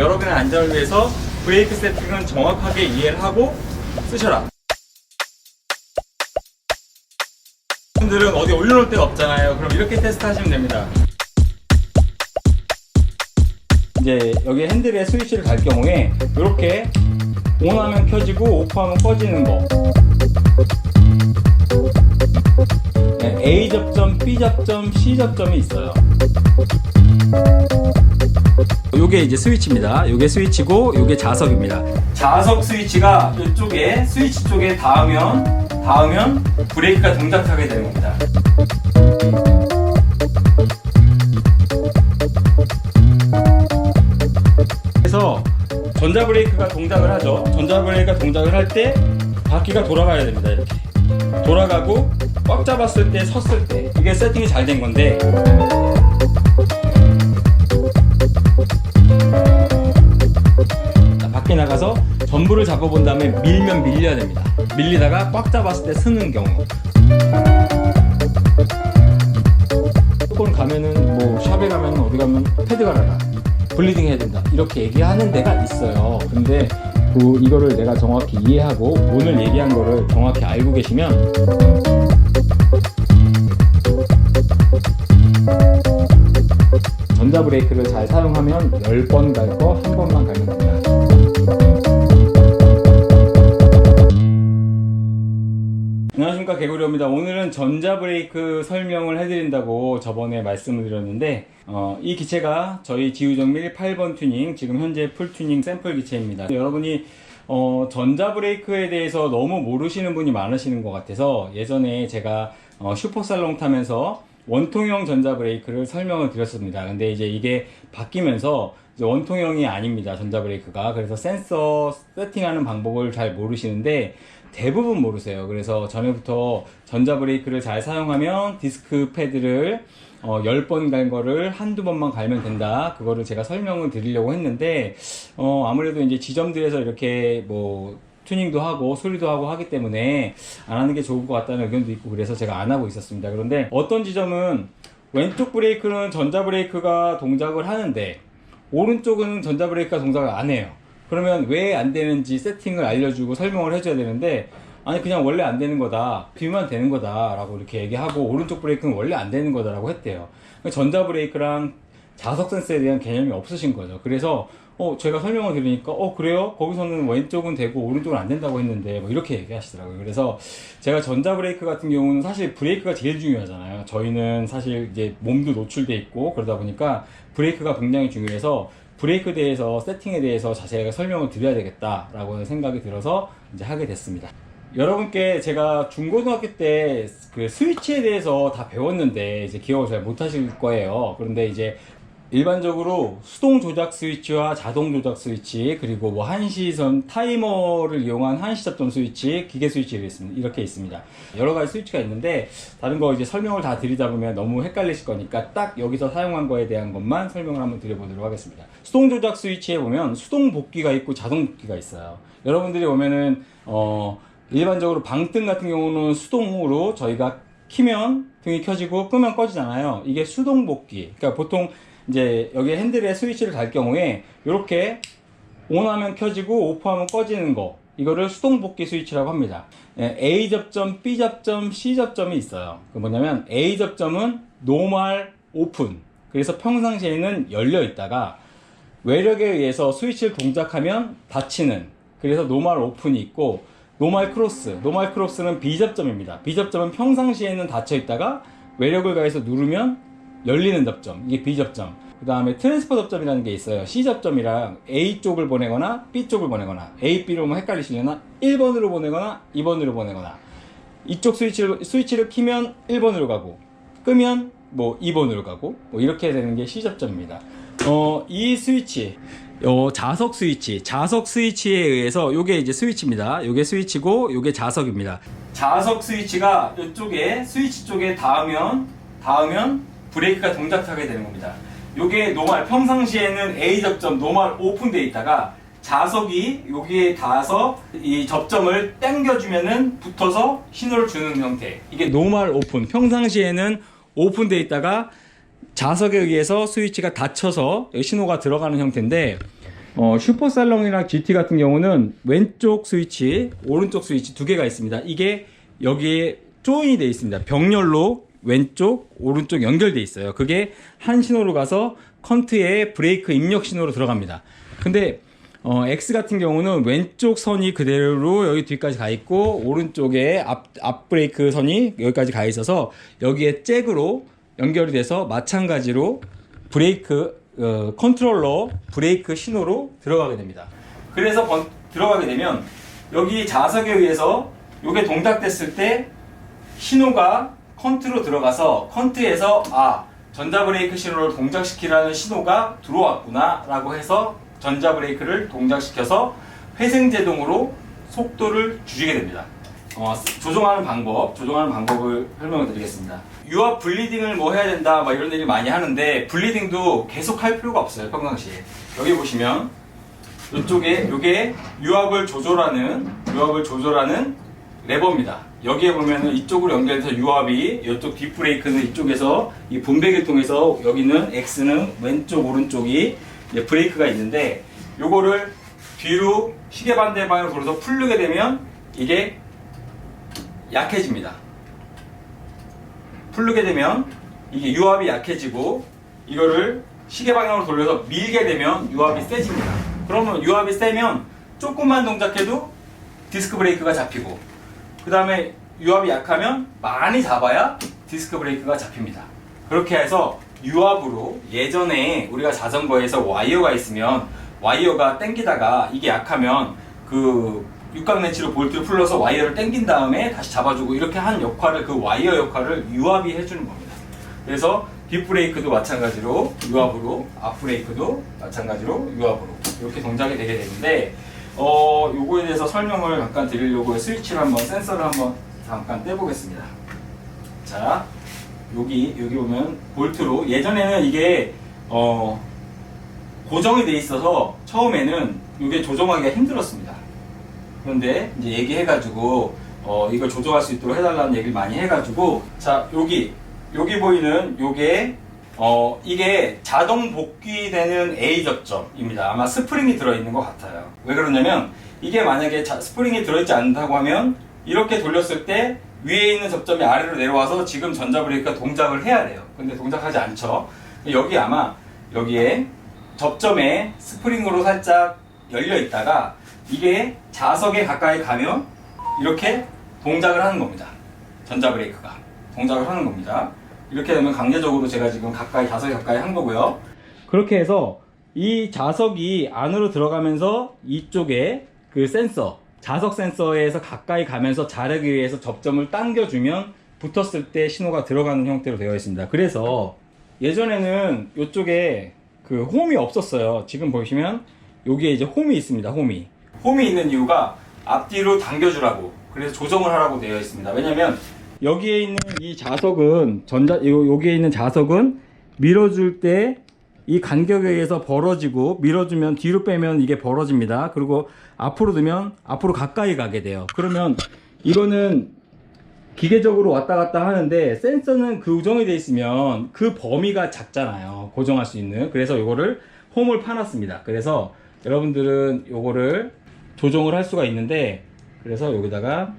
여러분의 안전을 위해서 브레이크 세팅은 정확하게 이해를 하고 쓰셔라. 분들은 어디 올려놓을 데가 없잖아요. 그럼 이렇게 테스트 하시면 됩니다. 이제 여기 핸들에 스위치를 갈 경우에 이렇게 온하면 켜지고 오프하면 꺼지는 거, A 접점, B 접점, C 접점이 있어요. 요게 이제 스위치입니다. 요게 스위치고 요게 자석입니다. 자석 스위치가 이쪽에 스위치 쪽에 닿으면 브레이크가 동작하게 되는 겁니다. 그래서 전자브레이크가 동작을 하죠. 전자브레이크가 동작을 할 때 바퀴가 돌아가야 됩니다. 이렇게 돌아가고 꽉 잡았을 때, 섰을 때 이게 세팅이 잘 된 건데, 밖에 나가서 전부를 잡아본 다음에 밀면 밀려야 됩니다. 밀리다가 꽉 잡았을 때 서는 경우, 조금 가면은 뭐 샵에 가면 어디 가면 패드 갈아라, 블리딩 해야 된다 이렇게 얘기하는 데가 있어요. 근데 이거를 내가 정확히 이해하고 오늘 얘기한 거를 정확히 알고 계시면 전자브레이크를 잘 사용하면 10번 갈 거 1번만 갈면 됩니다. 안녕하십니까, 개구리입니다. 오늘은 전자브레이크 설명을 해드린다고 저번에 말씀을 드렸는데 이 기체가 저희 지우정밀 8번 튜닝, 지금 현재 풀튜닝 샘플 기체입니다. 여러분이 전자브레이크에 대해서 너무 모르시는 분이 많으시는 것 같아서 예전에 제가 슈퍼살롱 타면서 원통형 전자브레이크를 설명을 드렸습니다. 근데 이제 이게 바뀌면서 이제 원통형이 아닙니다, 전자브레이크가. 그래서 센서 세팅하는 방법을 잘 모르시는데 대부분 모르세요. 그래서 전에부터 전자브레이크를 잘 사용하면 디스크 패드를 10번 갈 거를 한두 번만 갈면 된다, 그거를 제가 설명을 드리려고 했는데 아무래도 이제 지점들에서 이렇게 뭐 튜닝도 하고 수리도 하고 하기 때문에 안 하는 게 좋을 것 같다는 의견도 있고, 그래서 제가 안 하고 있었습니다. 그런데 어떤 지점은 왼쪽 브레이크는 전자브레이크가 동작을 하는데 오른쪽은 전자브레이크가 동작을 안 해요. 그러면 왜 안 되는지 세팅을 알려주고 설명을 해줘야 되는데, 아니 그냥 원래 안 되는 거다, 비우면 되는 거다 라고 이렇게 얘기하고, 오른쪽 브레이크는 원래 안 되는 거다 라고 했대요. 전자 브레이크랑 자석 센서에 대한 개념이 없으신 거죠. 그래서 제가 설명을 드리니까 그래요? 거기서는 왼쪽은 되고 오른쪽은 안 된다고 했는데 뭐 이렇게 얘기하시더라고요. 그래서 제가 전자 브레이크 같은 경우는 사실 브레이크가 제일 중요하잖아요. 저희는 사실 이제 몸도 노출돼 있고 그러다 보니까 브레이크가 굉장히 중요해서 브레이크에 대해서, 세팅에 대해서 자세하게 설명을 드려야 되겠다라고 생각이 들어서 이제 하게 됐습니다. 여러분께 제가 중고등학교 때 그 스위치에 대해서 다 배웠는데 이제 기억을 잘 못하실 거예요. 그런데 이제 일반적으로 수동 조작 스위치와 자동 조작 스위치, 그리고 뭐 한시선 타이머를 이용한 한시 접점 스위치, 기계 스위치 이렇게 있습니다. 여러 가지 스위치가 있는데 다른 거 이제 설명을 다 드리다 보면 너무 헷갈리실 거니까 딱 여기서 사용한 거에 대한 것만 설명을 한번 드려보도록 하겠습니다. 수동 조작 스위치에 보면 수동 복귀가 있고 자동 복귀가 있어요. 여러분들이 보면은 일반적으로 방등 같은 경우는 수동으로 저희가 키면 등이 켜지고 끄면 꺼지잖아요. 이게 수동 복귀. 그러니까 보통 이제 여기 핸들에 스위치를 갈 경우에 이렇게 온하면 켜지고 오프하면 꺼지는 거, 이거를 수동 복귀 스위치라고 합니다. A 접점, B 접점, C 접점이 있어요. 그 뭐냐면 A 접점은 노멀 오픈, 그래서 평상시에는 열려 있다가 외력에 의해서 스위치를 동작하면 닫히는, 그래서 노멀 오픈이 있고, 노멀 크로스, 노멀 크로스는 B 접점입니다. B 접점은 평상시에는 닫혀 있다가 외력을 가해서 누르면 열리는 접점, 이게 B 접점. 그 다음에 트랜스퍼 접점이라는 게 있어요. C 접점이랑 A 쪽을 보내거나 B 쪽을 보내거나, A, B로 보면 헷갈리시려나 1번으로 보내거나 2번으로 보내거나, 이쪽 스위치를 키면 1번으로 가고 끄면 뭐 2번으로 가고 뭐 이렇게 되는 게 C 접점입니다. 이 스위치, 자석 스위치에 의해서 요게 이제 스위치입니다. 요게 스위치고 요게 자석입니다. 자석 스위치가 이쪽에 스위치 쪽에 닿으면 브레이크가 동작하게 되는 겁니다. 요게 노멀, 평상시에는 A 접점 노멀 오픈되어 있다가 자석이 여기에 닿아서 이 접점을 당겨주면은 붙어서 신호를 주는 형태, 이게 노멀 오픈, 평상시에는 오픈되어 있다가 자석에 의해서 스위치가 닫혀서 신호가 들어가는 형태인데, 슈퍼살롱이랑 GT 같은 경우는 왼쪽 스위치, 오른쪽 스위치 두 개가 있습니다. 이게 여기에 조인이 되어 있습니다. 병렬로 왼쪽, 오른쪽 연결되어 있어요. 그게 한 신호로 가서 컨트에 브레이크 입력 신호로 들어갑니다. 근데 X 같은 경우는 왼쪽 선이 그대로 여기 뒤까지 가 있고 오른쪽에 앞 브레이크 선이 여기까지 가 있어서 여기에 잭으로 연결이 돼서 마찬가지로 브레이크 컨트롤러 브레이크 신호로 들어가게 됩니다. 그래서 들어가게 되면 여기 자석에 의해서 이게 동작됐을 때 신호가 컨트로 들어가서 컨트에서 전자브레이크 신호를 동작시키라는 신호가 들어왔구나 라고 해서 전자브레이크를 동작시켜서 회생제동으로 속도를 줄이게 됩니다. 조정하는 방법을 설명을 드리겠습니다. 유압 블리딩을 뭐 해야 된다 막 이런 얘기 많이 하는데 블리딩도 계속 할 필요가 없어요. 평상시에 여기 보시면 이쪽에 요게 유압을 조절하는 레버입니다. 여기에 보면은 이쪽으로 연결해서 유압이 이쪽 뒷브레이크는 이쪽에서 이 분배기를 통해서 여기는 X는 왼쪽 오른쪽이 브레이크가 있는데 요거를 뒤로 시계 반대 방향으로 돌려서 풀게 되면 이게 약해집니다. 풀게 되면 이게 유압이 약해지고 이거를 시계 방향으로 돌려서 밀게 되면 유압이 세집니다. 그러면 유압이 세면 조금만 동작해도 디스크 브레이크가 잡히고 그 다음에 유압이 약하면 많이 잡아야 디스크 브레이크가 잡힙니다. 그렇게 해서 유압으로 예전에 우리가 자전거에서 와이어가 있으면 와이어가 당기다가 이게 약하면 그 육각렌치로 볼트를 풀러서 와이어를 당긴 다음에 다시 잡아주고 이렇게 하는 역할을 그 와이어 역할을 유압이 해주는 겁니다. 그래서 뒷브레이크도 마찬가지로 유압으로 앞브레이크도 마찬가지로 유압으로 이렇게 동작이 되게 되는데 요거에 대해서 설명을 잠깐 드리려고 스위치를 한번 센서를 한번 잠깐 떼보겠습니다. 자 여기 보면 볼트로 예전에는 이게 고정이 돼 있어서 처음에는 이게 조정하기가 힘들었습니다. 그런데 이제 얘기해가지고 이걸 조정할 수 있도록 해달라는 얘기를 많이 해가지고 자 여기 보이는 요게 이게 자동 복귀되는 A 접점입니다. 아마 스프링이 들어있는 것 같아요. 왜 그러냐면 이게 만약에 스프링이 들어있지 않다고 하면 이렇게 돌렸을 때 위에 있는 접점이 아래로 내려와서 지금 전자브레이크가 동작을 해야 돼요. 근데 동작하지 않죠. 여기 아마 여기에 접점에 스프링으로 살짝 열려 있다가 이게 자석에 가까이 가면 이렇게 동작을 하는 겁니다. 전자브레이크가 동작을 하는 겁니다. 이렇게 되면 강제적으로 제가 지금 자석에 가까이 한 거고요. 그렇게 해서 이 자석이 안으로 들어가면서 이쪽에 그 자석 센서에서 가까이 가면서 자력에 의해서 접점을 당겨주면 붙었을 때 신호가 들어가는 형태로 되어 있습니다. 그래서 예전에는 이쪽에 그 홈이 없었어요. 지금 보시면 여기에 이제 홈이 있습니다. 홈이 있는 이유가 앞뒤로 당겨주라고 그래서 조정을 하라고 되어 있습니다. 왜냐면 여기에 있는 이 자석은 여기에 있는 자석은 밀어줄 때 이 간격에 의해서 벌어지고 밀어주면 뒤로 빼면 이게 벌어집니다. 그리고 앞으로 두면 앞으로 가까이 가게 돼요. 그러면 이거는 기계적으로 왔다 갔다 하는데 센서는 고정이 되어 있으면 그 범위가 작잖아요. 고정할 수 있는. 그래서 이거를 홈을 파놨습니다. 그래서 여러분들은 이거를 조정을 할 수가 있는데 그래서 여기다가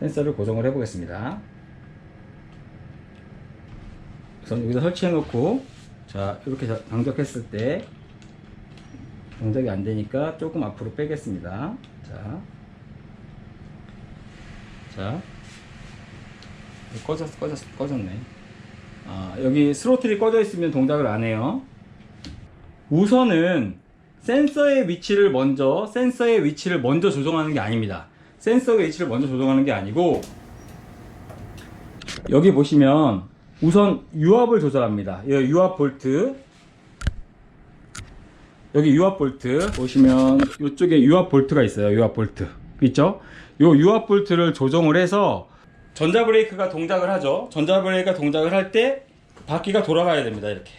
센서를 고정을 해 보겠습니다. 우선 여기다 설치해 놓고 자 이렇게 당적했을 때 동작이 안 되니까 조금 앞으로 빼겠습니다. 자 꺼졌네. 여기 스로틀이 꺼져 있으면 동작을 안 해요. 우선은 센서의 위치를 먼저 조정하는 게 아닙니다. 센서의 위치를 먼저 조정하는 게 아니고 여기 보시면 우선 유압을 조절합니다. 유압 볼트 여기 유압 볼트 보시면 이쪽에 유압 볼트가 있어요. 유압 볼트 있죠? 요 유압 볼트를 조정을 해서 전자브레이크가 동작을 하죠. 전자브레이크가 동작을 할 때 바퀴가 돌아가야 됩니다. 이렇게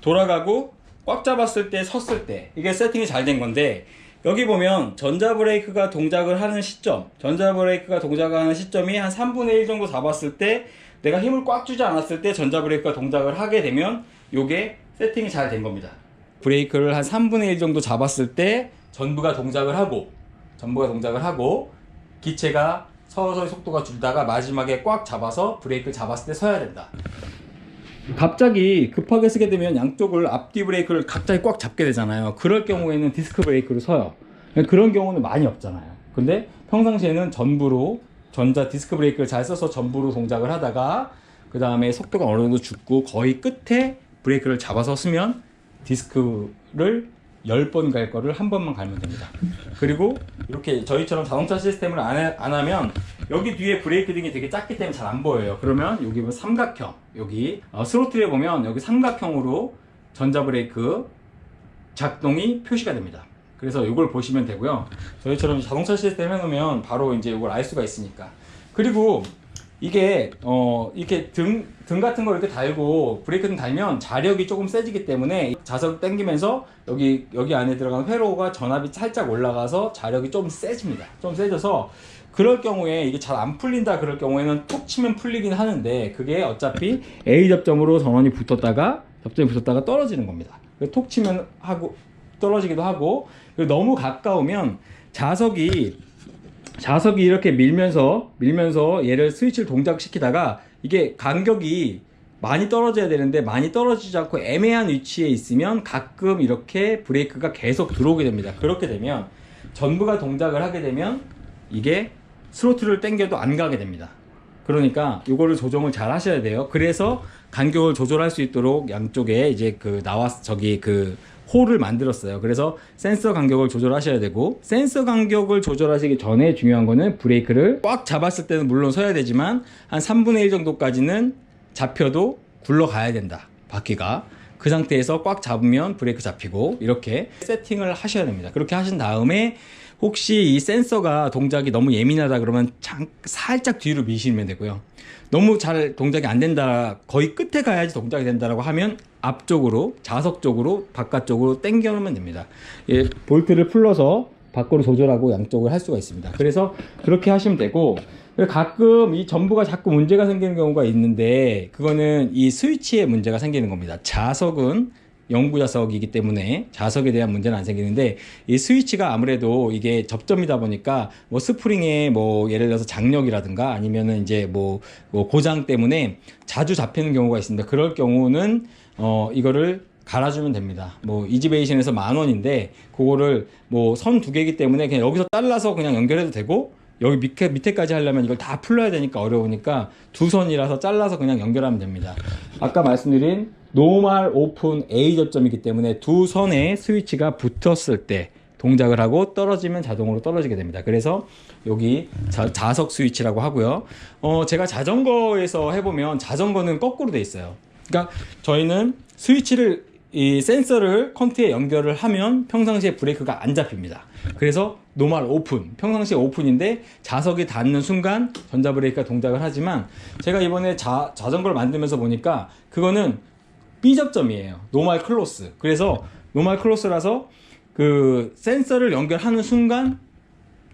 돌아가고 꽉 잡았을 때 섰을 때 이게 세팅이 잘 된 건데 여기 보면 전자브레이크가 동작을 하는 시점이 한 3분의 1 정도 잡았을 때 내가 힘을 꽉 주지 않았을 때 전자브레이크가 동작을 하게 되면 요게 세팅이 잘 된 겁니다. 브레이크를 한 3분의 1 정도 잡았을 때 전부가 동작을 하고 기체가 서서히 속도가 줄다가 마지막에 꽉 잡아서 브레이크를 잡았을 때 서야 된다. 갑자기 급하게 쓰게 되면 양쪽을 앞뒤 브레이크를 갑자기 꽉 잡게 되잖아요. 그럴 경우에는 디스크 브레이크를 서요. 그런 경우는 많이 없잖아요. 근데 평상시에는 전부로 전자 디스크 브레이크를 잘 써서 전부로 동작을 하다가 그 다음에 속도가 어느 정도 죽고 거의 끝에 브레이크를 잡아서 쓰면 디스크를 10번 갈 거를 한 번만 갈면 됩니다. 그리고 이렇게 저희처럼 자동차 시스템을 안 하면 여기 뒤에 브레이크 등이 되게 작기 때문에 잘 안 보여요. 그러면 여기 보면 삼각형, 여기 스로틀에 보면 여기 삼각형으로 전자 브레이크 작동이 표시가 됩니다. 그래서 이걸 보시면 되고요. 저희처럼 자동차 시스템 해놓으면 바로 이제 이걸 알 수가 있으니까. 그리고 이게 이렇게 등 같은 거 이렇게 달고 브레이크등 달면 자력이 조금 세지기 때문에 자석 당기면서 여기 안에 들어간 회로가 전압이 살짝 올라가서 자력이 좀 세집니다. 좀 세져서 그럴 경우에 이게 잘 안 풀린다 그럴 경우에는 툭 치면 풀리긴 하는데 그게 어차피 A 접점으로 전원이 접점이 붙었다가 떨어지는 겁니다. 톡 치면 떨어지기도 하고, 그리고 너무 가까우면 자석이 이렇게 밀면서 얘를 스위치를 동작시키다가 이게 간격이 많이 떨어져야 되는데 많이 떨어지지 않고 애매한 위치에 있으면 가끔 이렇게 브레이크가 계속 들어오게 됩니다. 그렇게 되면 전부가 동작을 하게 되면 이게 스로틀을 당겨도 안 가게 됩니다. 그러니까 이거를 조정을 잘 하셔야 돼요. 그래서 간격을 조절할 수 있도록 양쪽에 이제 홀을 만들었어요. 그래서 센서 간격을 조절하셔야 되고, 센서 간격을 조절하시기 전에 중요한 거는 브레이크를 꽉 잡았을 때는 물론 서야 되지만 한 3분의 1 정도까지는 잡혀도 굴러가야 된다, 바퀴가. 그 상태에서 꽉 잡으면 브레이크 잡히고, 이렇게 세팅을 하셔야 됩니다. 그렇게 하신 다음에 혹시 이 센서가 동작이 너무 예민하다 그러면 살짝 뒤로 미시면 되고요. 너무 잘 동작이 안 된다, 거의 끝에 가야지 동작이 된다라고 하면 앞쪽으로, 자석 쪽으로, 바깥쪽으로 당겨 놓으면 됩니다. 예, 볼트를 풀러서 밖으로 조절하고 양쪽을 할 수가 있습니다. 그래서 그렇게 하시면 되고, 가끔 이 전부가 자꾸 문제가 생기는 경우가 있는데 그거는 이 스위치에 문제가 생기는 겁니다. 자석은 영구 자석이기 때문에 자석에 대한 문제는 안 생기는데, 이 스위치가 아무래도 이게 접점이다 보니까 뭐 스프링에 뭐 예를 들어서 장력이라든가 아니면은 이제 뭐 고장 때문에 자주 잡히는 경우가 있습니다. 그럴 경우는 이거를 갈아주면 됩니다. 뭐 이지베이션에서 10,000원인데 그거를 뭐 선 2개이기 때문에 그냥 여기서 잘라서 그냥 연결해도 되고, 여기 밑에까지 하려면 이걸 다 풀러야 되니까 어려우니까 2선이라서 잘라서 그냥 연결하면 됩니다. 아까 말씀드린 노멀 오픈 A 접점이기 때문에 2선에 스위치가 붙었을 때 동작을 하고 떨어지면 자동으로 떨어지게 됩니다. 그래서 여기 자석 스위치라고 하고요. 제가 자전거에서 해보면 자전거는 거꾸로 돼 있어요. 그러니까 저희는 스위치를, 이 센서를 컨트에 연결을 하면 평상시에 브레이크가 안 잡힙니다. 그래서 노멀 오픈, 평상시에 오픈인데 자석이 닿는 순간 전자 브레이크가 동작을 하지만, 제가 이번에 자전거를 만들면서 보니까 그거는 B 접점이에요. 노멀 클로스. 그래서 노멀 클로스라서 그 센서를 연결하는 순간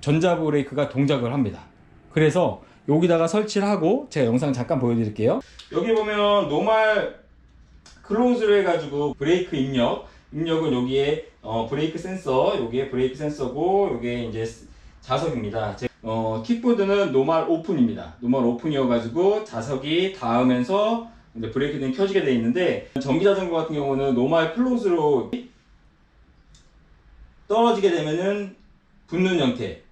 전자 브레이크가 동작을 합니다. 그래서 여기다가 설치를 하고 제가 영상 잠깐 보여드릴게요. 여기 보면 노멀 클로즈를 해가지고 브레이크 입력은 여기에 브레이크 센서, 여기에 브레이크 센서고 여기에 이제 자석입니다. 킥보드는 노멀 오픈입니다. 노멀 오픈이어가지고 자석이 닿으면서 이제 브레이크 등이 켜지게 되어 있는데, 전기 자전거 같은 경우는 노멀 클로즈로 떨어지게 되면은 붙는 형태.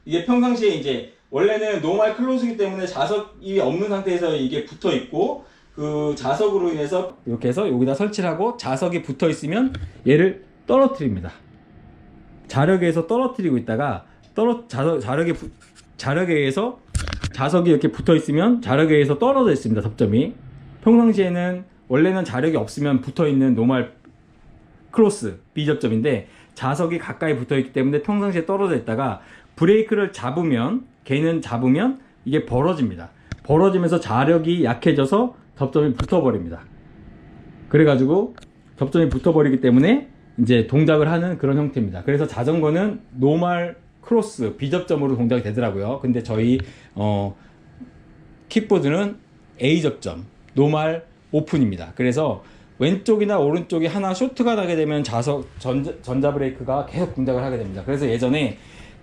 이게 평상시에 이제 원래는 노멀 클로즈이기 때문에 자석이 없는 상태에서 이게 붙어 있고, 그 자석으로 인해서 이렇게 해서 여기다 설치를 하고 자석이 붙어 있으면 얘를 떨어뜨립니다. 자력에 의해서 떨어뜨리고 있다가 자력에 의해서 자석이 이렇게 붙어 있으면 자력에 의해서 떨어져 있습니다. 접점이. 평상시에는 원래는 자력이 없으면 붙어 있는 노멀 크로스 B 접점인데 자석이 가까이 붙어 있기 때문에 평상시에 떨어져 있다가 브레이크를 잡으면, 걔는 잡으면 이게 벌어집니다. 벌어지면서 자력이 약해져서 접점이 붙어버립니다. 그래가지고 접점이 붙어버리기 때문에 이제 동작을 하는 그런 형태입니다. 그래서 자전거는 노멀 크로스 B 접점으로 동작이 되더라고요. 근데 저희 킥보드는 A 접점 노멀 오픈입니다. 그래서 왼쪽이나 오른쪽이 하나 쇼트가 나게 되면 전자 브레이크가 계속 동작을 하게 됩니다. 그래서 예전에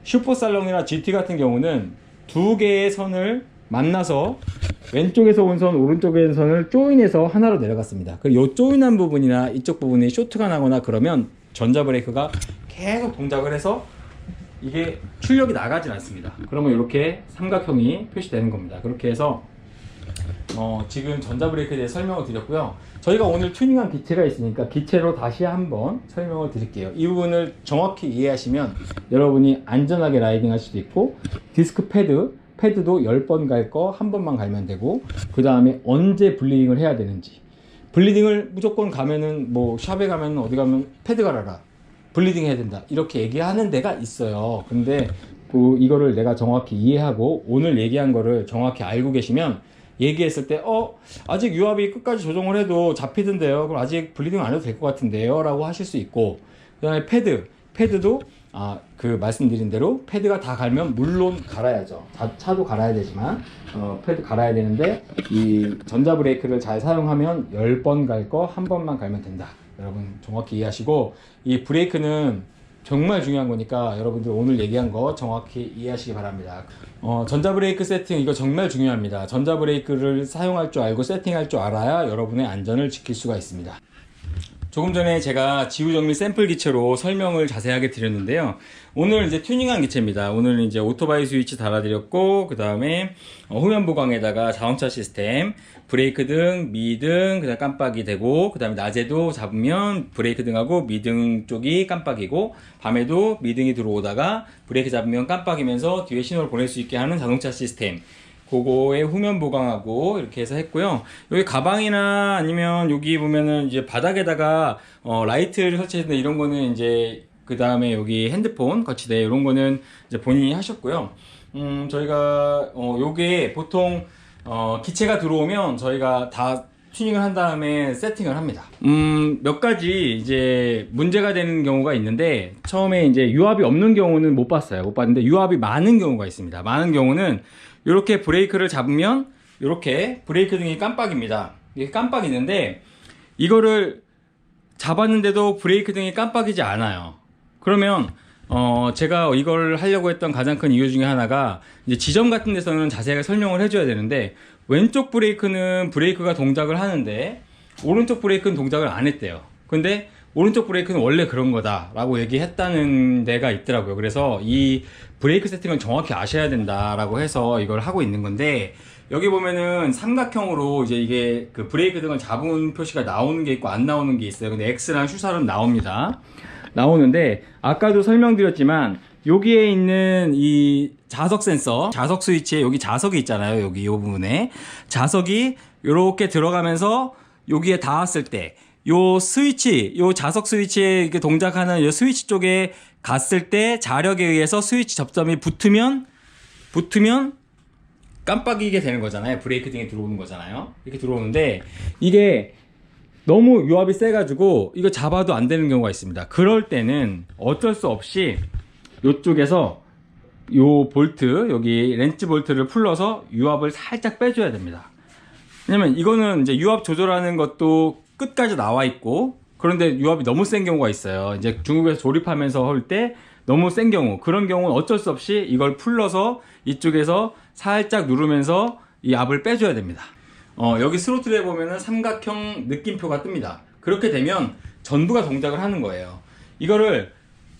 슈퍼살롱이나 GT 같은 경우는 두 개의 선을 만나서 왼쪽에서 온 선, 오른쪽에 온 선을 조인해서 하나로 내려갔습니다. 그리고 이 조인한 부분이나 이쪽 부분이 쇼트가 나거나 그러면 전자 브레이크가 계속 동작을 해서 이게 출력이 나가진 않습니다. 그러면 이렇게 삼각형이 표시되는 겁니다. 그렇게 해서 지금 전자 브레이크에 대해 설명을 드렸고요. 저희가 오늘 튜닝한 기체가 있으니까 기체로 다시 한번 설명을 드릴게요. 이 부분을 정확히 이해하시면 여러분이 안전하게 라이딩 할 수도 있고, 디스크 패드도 10번 갈 거 한 번만 갈면 되고, 그 다음에 언제 블리딩을 해야 되는지, 블리딩을 무조건 가면은 뭐 샵에 가면 어디 가면 패드 갈아라, 블리딩 해야 된다, 이렇게 얘기하는 데가 있어요. 근데 이거를 내가 정확히 이해하고 오늘 얘기한 거를 정확히 알고 계시면 얘기했을 때 아직 유압이 끝까지 조정을 해도 잡히던데요, 그럼 아직 블리딩 안 해도 될 것 같은데요 라고 하실 수 있고, 그 다음에 패드도 말씀드린 대로 패드가 다 갈면 물론 갈아야죠. 차도 갈아야 되지만 패드 갈아야 되는데, 이 전자 브레이크를 잘 사용하면 10번 갈 거 한 번만 갈면 된다. 여러분 정확히 이해하시고, 이 브레이크는 정말 중요한 거니까 여러분들 오늘 얘기한 거 정확히 이해하시기 바랍니다. 전자 브레이크 세팅, 이거 정말 중요합니다. 전자 브레이크를 사용할 줄 알고 세팅할 줄 알아야 여러분의 안전을 지킬 수가 있습니다. 조금 전에 제가 지우정밀 샘플 기체로 설명을 자세하게 드렸는데요. 오늘 이제 튜닝한 기체입니다. 오늘 이제 오토바이 스위치 달아드렸고, 그 다음에 후면 보강에다가 자동차 시스템, 브레이크 등, 미등, 그 다음 깜빡이 되고, 그 다음에 낮에도 잡으면 브레이크 등하고 미등 쪽이 깜빡이고, 밤에도 미등이 들어오다가 브레이크 잡으면 깜빡이면서 뒤에 신호를 보낼 수 있게 하는 자동차 시스템, 그거에 후면 보강하고 이렇게 해서 했고요. 여기 가방이나 아니면 여기 보면은 이제 바닥에다가 라이트를 설치했는데, 이런 거는 이제 그 다음에 여기 핸드폰 거치대 이런 거는 이제 본인이 하셨고요. 저희가 요게 보통 기체가 들어오면 저희가 다 튜닝을 한 다음에 세팅을 합니다. 몇 가지 이제 문제가 되는 경우가 있는데, 처음에 이제 유압이 없는 경우는 못 봤는데 유압이 많은 경우가 있습니다. 많은 경우는 이렇게 브레이크를 잡으면 이렇게 브레이크 등이 깜빡입니다. 이게 깜빡이는데, 이거를 잡았는데도 브레이크 등이 깜빡이지 않아요. 그러면 제가 이걸 하려고 했던 가장 큰 이유 중에 하나가, 이제 지점 같은 데서는 자세하게 설명을 해줘야 되는데, 왼쪽 브레이크는 브레이크가 동작을 하는데 오른쪽 브레이크는 동작을 안 했대요. 근데 오른쪽 브레이크는 원래 그런 거다 라고 얘기했다는 데가 있더라고요. 그래서 이 브레이크 세팅을 정확히 아셔야 된다 라고 해서 이걸 하고 있는 건데, 여기 보면은 삼각형으로 이제 이게 그 브레이크 등을 잡은 표시가 나오는 게 있고 안 나오는 게 있어요. 근데 X랑 슈살은 나오는데, 아까도 설명드렸지만 여기에 있는 이 자석 센서, 자석 스위치에 여기 자석이 있잖아요. 여기 이 부분에 자석이 이렇게 들어가면서 여기에 닿았을 때, 요 스위치, 요 자석 스위치에 이렇게 동작하는 요 스위치 쪽에 갔을 때 자력에 의해서 스위치 접점이 붙으면 깜빡이게 되는 거잖아요. 브레이크 등이 들어오는 거잖아요. 이렇게 들어오는데, 이게 너무 유압이 세가지고 이거 잡아도 안 되는 경우가 있습니다. 그럴 때는 어쩔 수 없이 이쪽에서 요 볼트, 여기 렌치 볼트를 풀러서 유압을 살짝 빼줘야 됩니다. 왜냐면 이거는 이제 유압 조절하는 것도 끝까지 나와 있고, 그런데 유압이 너무 센 경우가 있어요. 이제 중국에서 조립하면서 할 때 너무 센 경우, 그런 경우는 어쩔 수 없이 이걸 풀러서 이쪽에서 살짝 누르면서 이 압을 빼줘야 됩니다. 여기 스로틀에 보면은 삼각형 느낌표가 뜹니다. 그렇게 되면 전부가 동작을 하는 거예요. 이거를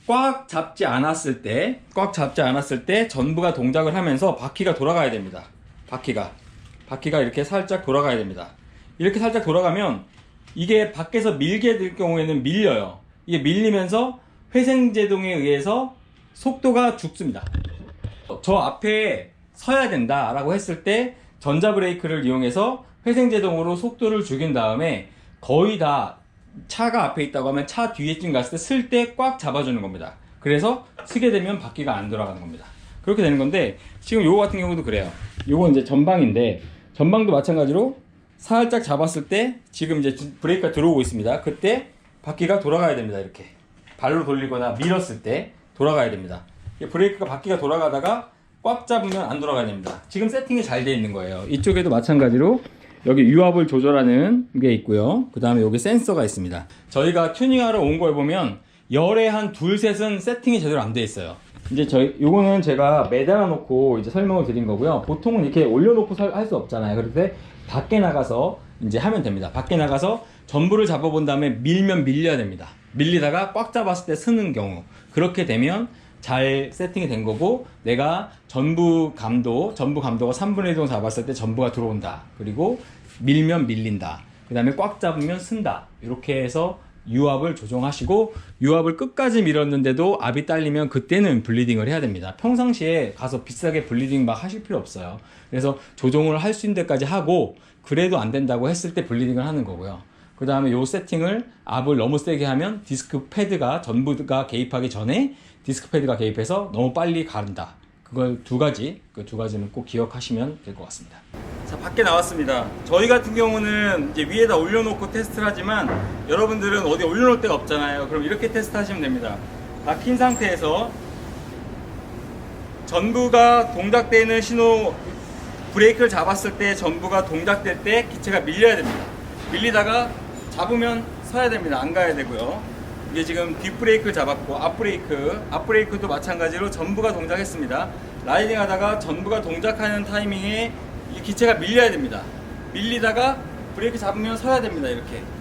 꽉 잡지 않았을 때 전부가 동작을 하면서 바퀴가 돌아가야 됩니다. 바퀴가 이렇게 살짝 돌아가야 됩니다. 이렇게 살짝 돌아가면 이게 밖에서 밀게 될 경우에는 밀려요. 이게 밀리면서 회생제동에 의해서 속도가 죽습니다. 저 앞에 서야 된다 라고 했을 때 전자브레이크를 이용해서 회생제동으로 속도를 죽인 다음에, 거의 다 차가 앞에 있다고 하면 차 뒤에쯤 갔을 때 쓸 때 꽉 잡아주는 겁니다. 그래서 쓰게 되면 바퀴가 안 돌아가는 겁니다. 그렇게 되는 건데, 지금 요거 같은 경우도 그래요. 요건 이제 전방인데, 전방도 마찬가지로 살짝 잡았을 때 지금 이제 브레이크가 들어오고 있습니다. 그때 바퀴가 돌아가야 됩니다. 이렇게 발로 돌리거나 밀었을 때 돌아가야 됩니다. 브레이크가 바퀴가 돌아가다가 꽉 잡으면 안 돌아가야 됩니다. 지금 세팅이 잘 되어 있는 거예요. 이쪽에도 마찬가지로 여기 유압을 조절하는 게 있고요. 그 다음에 여기 센서가 있습니다. 저희가 튜닝하러 온 거에 보면 열에 한 둘, 셋은 세팅이 제대로 안 돼 있어요. 이제 요거는 제가 매달아 놓고 이제 설명을 드린 거고요. 보통은 이렇게 올려놓고 할 수 없잖아요. 그럴 때 밖에 나가서 이제 하면 됩니다. 밖에 나가서 전부를 잡아본 다음에 밀면 밀려야 됩니다. 밀리다가 꽉 잡았을 때 쓰는 경우. 그렇게 되면 잘 세팅이 된 거고, 내가 전부 감도가 3분의 1 정도 잡았을 때 전부가 들어온다. 그리고 밀면 밀린다. 그 다음에 꽉 잡으면 쓴다. 이렇게 해서 유압을 조정하시고, 유압을 끝까지 밀었는데도 압이 딸리면 그때는 블리딩을 해야 됩니다. 평상시에 가서 비싸게 블리딩 막 하실 필요 없어요. 그래서 조정을 할 수 있는 데까지 하고, 그래도 안 된다고 했을 때 블리딩을 하는 거고요. 그 다음에 요 세팅을 압을 너무 세게 하면 디스크 패드가 전부가 개입하기 전에 디스크 패드가 개입해서 너무 빨리 가른다. 그걸 두 가지는 꼭 기억하시면 될 것 같습니다. 자, 밖에 나왔습니다. 저희 같은 경우는 이제 위에다 올려놓고 테스트를 하지만, 여러분들은 어디 올려놓을 데가 없잖아요. 그럼 이렇게 테스트 하시면 됩니다. 다 킨 상태에서 전부가 동작되는 신호, 브레이크를 잡았을 때 전부가 동작될 때 기체가 밀려야 됩니다. 밀리다가 잡으면 서야 됩니다. 안 가야 되고요. 이게 지금 뒷브레이크를 잡았고, 앞브레이크도 마찬가지로 전부가 동작했습니다. 라이딩 하다가 전부가 동작하는 타이밍에 이 기체가 밀려야 됩니다. 밀리다가 브레이크 잡으면 서야 됩니다.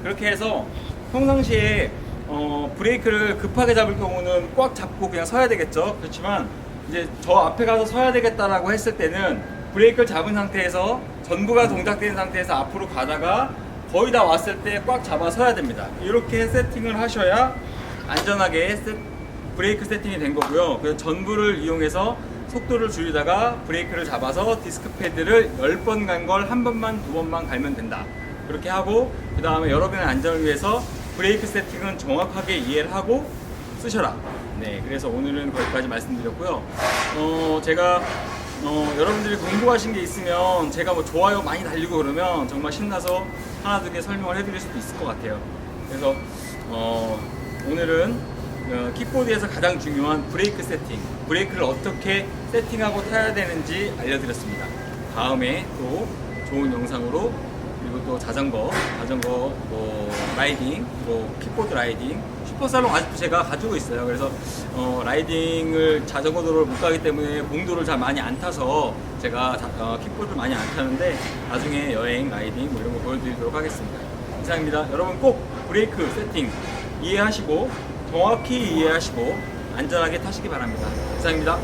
그렇게 해서 평상시에 브레이크를 급하게 잡을 경우는 꽉 잡고 그냥 서야 되겠죠. 그렇지만 이제 저 앞에 가서 서야 되겠다라고 했을 때는 브레이크를 잡은 상태에서 전부가 동작된 상태에서 앞으로 가다가 거의 다 왔을 때 꽉 잡아 서야 됩니다. 이렇게 세팅을 하셔야 안전하게 브레이크 세팅이 된 거고요. 그래서 전부를 이용해서 속도를 줄이다가 브레이크를 잡아서 디스크 패드를 10번 간 걸 한 번만, 두 번만 갈면 된다. 그렇게 하고, 그 다음에 여러분의 안전을 위해서 브레이크 세팅은 정확하게 이해를 하고 쓰셔라. 네, 그래서 오늘은 거기까지 말씀드렸고요. 제가 여러분들이 궁금하신 게 있으면 제가 뭐 좋아요 많이 달리고 그러면 정말 신나서 하나 두 개 설명을 해드릴 수도 있을 것 같아요. 그래서 오늘은 킥보드에서 가장 중요한 브레이크 세팅, 브레이크를 어떻게 세팅하고 타야 되는지 알려드렸습니다. 다음에 또 좋은 영상으로, 그리고 또 자전거 뭐 라이딩, 뭐 킥보드 라이딩, 슈퍼살롱 아직도 제가 가지고 있어요. 그래서 라이딩을 자전거 도로를 못 가기 때문에 공도를 잘 많이 안 타서 제가 킥보드를 많이 안 타는데, 나중에 여행, 라이딩 뭐 이런 거 보여드리도록 하겠습니다. 이상입니다. 여러분 꼭 브레이크 세팅 이해하시고, 정확히 이해하시고 안전하게 타시기 바랍니다. 이상입니다.